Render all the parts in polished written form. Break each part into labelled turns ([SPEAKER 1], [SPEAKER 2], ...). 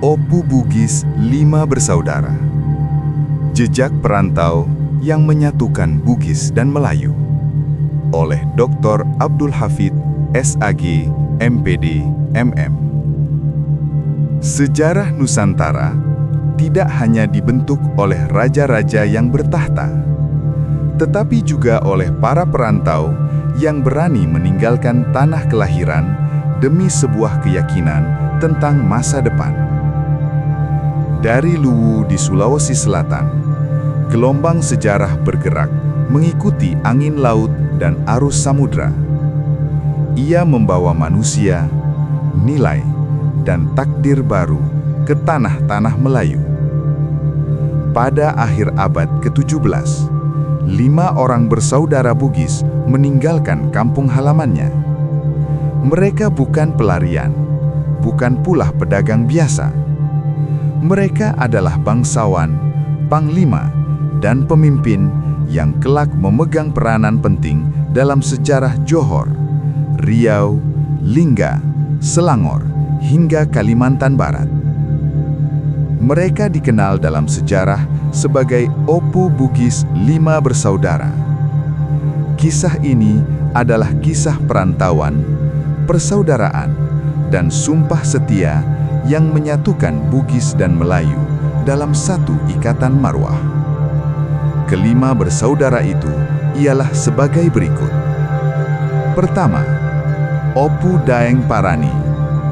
[SPEAKER 1] Opu Bugis 5 bersaudara. Jejak perantau yang menyatukan Bugis dan Melayu. Oleh Dr. Abdul Hafid, SAG, MPD, MM. Sejarah Nusantara tidak hanya dibentuk oleh raja-raja yang bertahta, tetapi juga oleh para perantau yang berani meninggalkan tanah kelahiran demi sebuah keyakinan tentang masa depan. Dari Luwu di Sulawesi Selatan, gelombang sejarah bergerak mengikuti angin laut dan arus samudra. Ia membawa manusia, nilai, dan takdir baru ke tanah-tanah Melayu. Pada akhir abad ke-17, 5 orang bersaudara Bugis meninggalkan kampung halamannya. Mereka bukan pelarian, bukan pula pedagang biasa. Mereka adalah bangsawan, panglima, dan pemimpin yang kelak memegang peranan penting dalam sejarah Johor, Riau, Lingga, Selangor, hingga Kalimantan Barat. Mereka dikenal dalam sejarah sebagai Opu Bugis 5 bersaudara. Kisah ini adalah kisah perantauan, persaudaraan, dan sumpah setia yang menyatukan Bugis dan Melayu dalam satu ikatan marwah. Kelima bersaudara itu ialah sebagai berikut. Pertama, Opu Daeng Parani,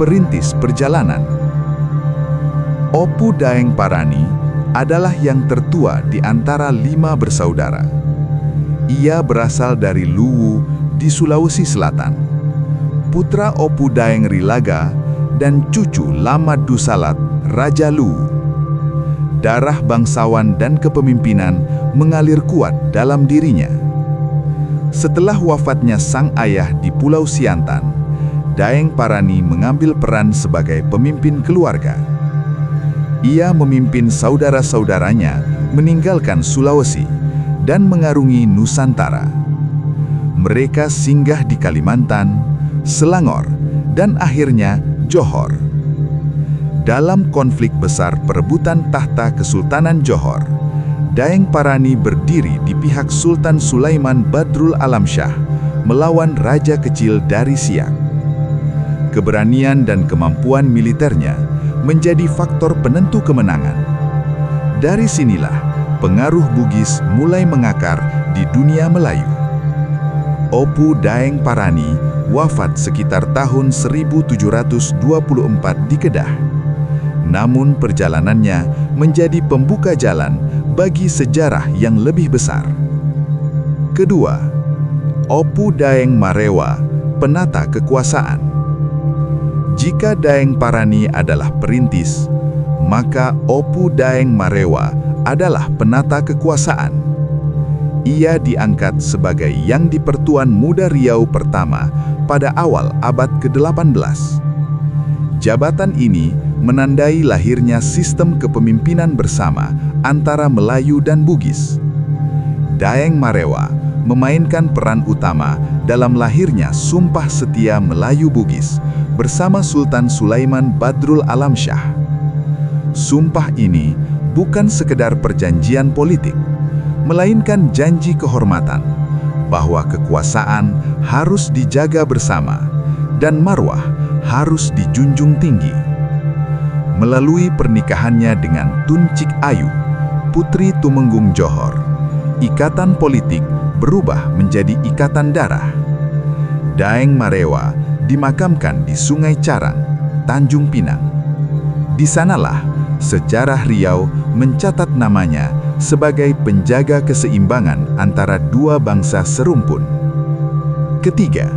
[SPEAKER 1] perintis perjalanan. Opu Daeng Parani adalah yang tertua di antara 5 bersaudara. Ia berasal dari Luwu di Sulawesi Selatan. Putra Opu Daeng Rilaga dan cucu Lama Dusalat, Raja Luwu. Darah bangsawan dan kepemimpinan mengalir kuat dalam dirinya. Setelah wafatnya sang ayah di Pulau Siantan, Daeng Parani mengambil peran sebagai pemimpin keluarga. Ia memimpin saudara-saudaranya meninggalkan Sulawesi dan mengarungi Nusantara. Mereka singgah di Kalimantan, Selangor, dan akhirnya Johor. Dalam konflik besar perebutan tahta Kesultanan Johor, Daeng Parani berdiri di pihak Sultan Sulaiman Badrul Alamsyah melawan raja kecil dari Siak. Keberanian dan kemampuan militernya menjadi faktor penentu kemenangan. Dari sinilah pengaruh Bugis mulai mengakar di dunia Melayu. Opu Daeng Parani wafat sekitar tahun 1724 di Kedah. Namun perjalanannya menjadi pembuka jalan bagi sejarah yang lebih besar. Kedua, Opu Daeng Marewa, penata kekuasaan. Jika Daeng Parani adalah perintis, maka Opu Daeng Marewa adalah penata kekuasaan. Ia diangkat sebagai Yang di-Pertuan Muda Riau pertama pada awal abad ke-18. Jabatan ini menandai lahirnya sistem kepemimpinan bersama antara Melayu dan Bugis. Daeng Marewa memainkan peran utama dalam lahirnya Sumpah Setia Melayu Bugis bersama Sultan Sulaiman Badrul Alamsyah. Sumpah ini bukan sekedar perjanjian politik, melainkan janji kehormatan bahwa kekuasaan harus dijaga bersama dan marwah harus dijunjung tinggi. Melalui pernikahannya dengan Tun Cik Ayu, putri Tumenggung Johor, ikatan politik berubah menjadi ikatan darah. Daeng Marewa dimakamkan di Sungai Carang, Tanjung Pinang. Di sanalah sejarah Riau mencatat namanya sebagai penjaga keseimbangan antara dua bangsa serumpun. Ketiga,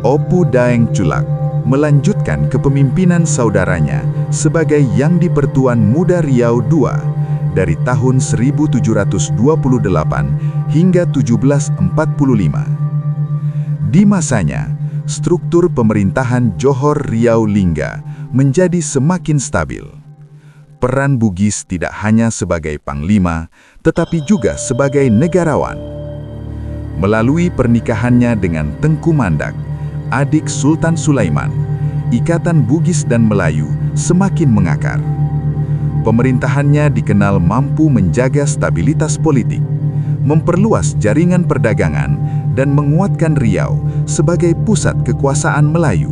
[SPEAKER 1] Opu Daeng Culak melanjutkan kepemimpinan saudaranya sebagai Yang di-Pertuan Muda Riau II dari tahun 1728 hingga 1745. Di masanya, struktur pemerintahan Johor Riau Lingga menjadi semakin stabil. Peran Bugis tidak hanya sebagai panglima, tetapi juga sebagai negarawan. Melalui pernikahannya dengan Tengku Mandak, adik Sultan Sulaiman, ikatan Bugis dan Melayu semakin mengakar. Pemerintahannya dikenal mampu menjaga stabilitas politik, memperluas jaringan perdagangan, dan menguatkan Riau sebagai pusat kekuasaan Melayu.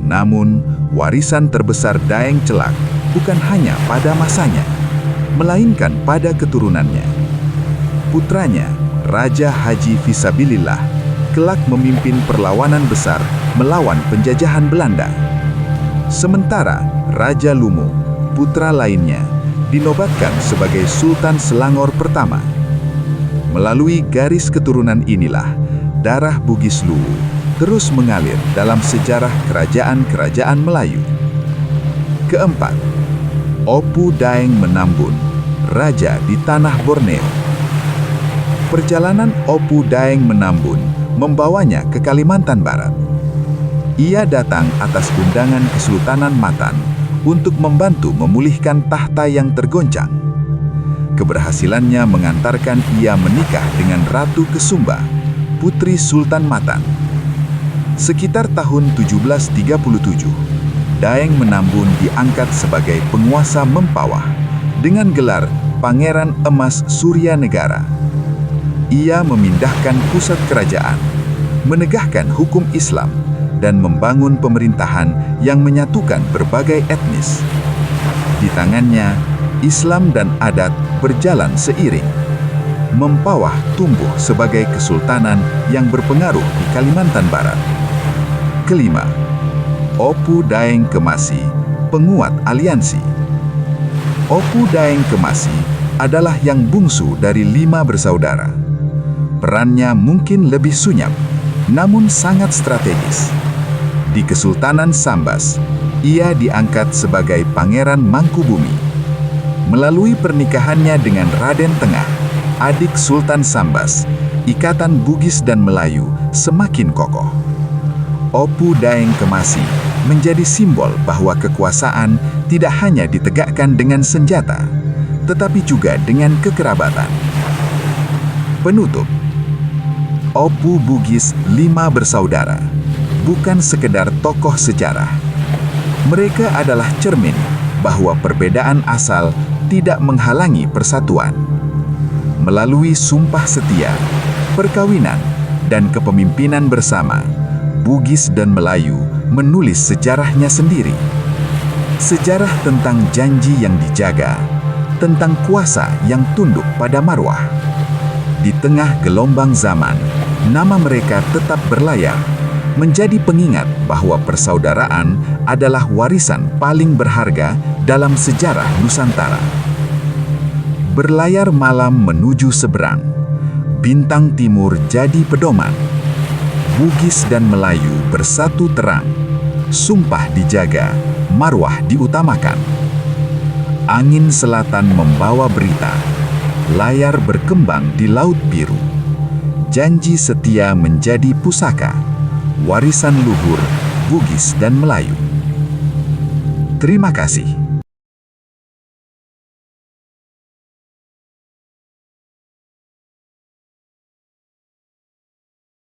[SPEAKER 1] Namun, warisan terbesar Daeng Celak bukan hanya pada masanya, melainkan pada keturunannya. Putranya, Raja Haji Fisabilillah, kelak memimpin perlawanan besar melawan penjajahan Belanda. Sementara Raja Lumu, putra lainnya, dinobatkan sebagai Sultan Selangor pertama. Melalui garis keturunan inilah, darah Bugis Luwu terus mengalir dalam sejarah kerajaan-kerajaan Melayu. Keempat, Opu Daeng Menambun, Raja di Tanah Borneo. Perjalanan Opu Daeng Menambun membawanya ke Kalimantan Barat. Ia datang atas undangan Kesultanan Matan untuk membantu memulihkan tahta yang tergoncang. Keberhasilannya mengantarkan ia menikah dengan Ratu Kesumba, putri Sultan Matan. Sekitar tahun 1737, Daeng Menambun diangkat sebagai penguasa Mempawah dengan gelar Pangeran Emas Surya Negara. Ia memindahkan pusat kerajaan, menegakkan hukum Islam, dan membangun pemerintahan yang menyatukan berbagai etnis. Di tangannya, Islam dan adat berjalan seiring. Mempawah tumbuh sebagai kesultanan yang berpengaruh di Kalimantan Barat. Kelima, Opu Daeng Kemasi, penguat aliansi. Opu Daeng Kemasi adalah yang bungsu dari 5 bersaudara. Perannya mungkin lebih sunyap, namun sangat strategis. Di Kesultanan Sambas, ia diangkat sebagai Pangeran Mangkubumi. Melalui pernikahannya dengan Raden Tengah, adik Sultan Sambas, ikatan Bugis dan Melayu semakin kokoh. Opu Daeng Kemasi menjadi simbol bahwa kekuasaan tidak hanya ditegakkan dengan senjata, tetapi juga dengan kekerabatan. Penutup, Opu Bugis 5 bersaudara bukan sekedar tokoh sejarah. Mereka adalah cermin bahwa perbedaan asal tidak menghalangi persatuan. Melalui sumpah setia, perkawinan, dan kepemimpinan bersama, Bugis dan Melayu menulis sejarahnya sendiri. Sejarah tentang janji yang dijaga, tentang kuasa yang tunduk pada marwah. Di tengah gelombang zaman, nama mereka tetap berlayar, menjadi pengingat bahwa persaudaraan adalah warisan paling berharga dalam sejarah Nusantara. Berlayar malam menuju seberang, bintang timur jadi pedoman. Bugis dan Melayu bersatu terang, sumpah dijaga, marwah diutamakan. Angin selatan membawa berita, layar berkembang di Laut Biru. Janji setia menjadi pusaka, warisan luhur Bugis dan Melayu. Terima kasih.